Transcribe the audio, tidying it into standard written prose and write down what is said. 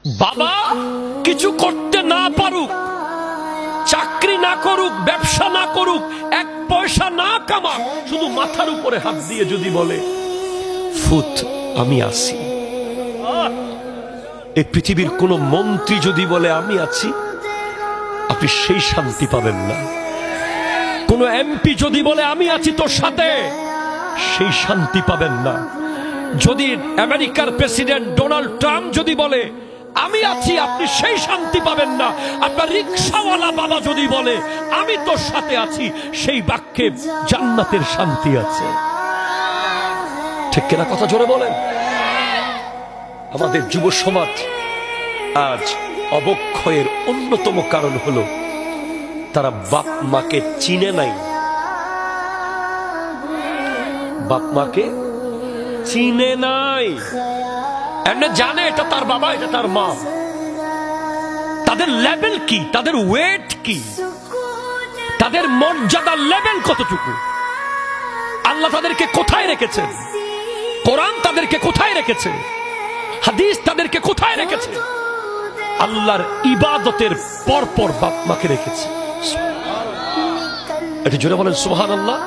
বাবা কিছু করতে না পারুক, চাকরি না করুক, ব্যবসা না করুক, এক পয়সা না কামাক, শুধু মাথার উপরে হাত দিয়ে যদি বলে ফুত আমি আছি, এই পৃথিবীর কোন মন্ত্রী যদি বলে আমি আছি, আপনি সেই শান্তি পাবেন না। কোন এমপি যদি বলে আমি আছি তোর সাথে, সেই শান্তি পাবেন না। যদি আমেরিকার প্রেসিডেন্ট ডোনাল্ড ট্রাম্প যদি বলে আমি আছি, আপনি সেই শান্তি পাবেন না। আপনার রিকশাওয়ালা বাবা যদি বলে আমি তোর সাথে আছি, সেই বাক্যে জান্নাতের শান্তি আছে। ঠিক কিনা? কথা জোরে বলেন। আমাদের যুব সমাজ আজ অবক্ষয়ের অন্যতম কারণ হলো তারা বাপ মাকে চিনে নাই। বাপ মাকে চিনে নাই, এমনি জানে এটা তার বাবা, এটা তার মা। তাদের লেভেল কি, তাদের ওয়েট কি, তাদের মর্যাদার লেভেল কতটুকু, আল্লাহ তাদেরকে কোথায় রেখেছেন, কোরআন তাদেরকে কোথায় রেখেছে, হাদিস তাদেরকে কোথায় রেখেছে। আল্লাহর ইবাদতের পর পর বাপ মাকে রেখেছে। এটা জোরে বলেন সুবহানাল্লাহ।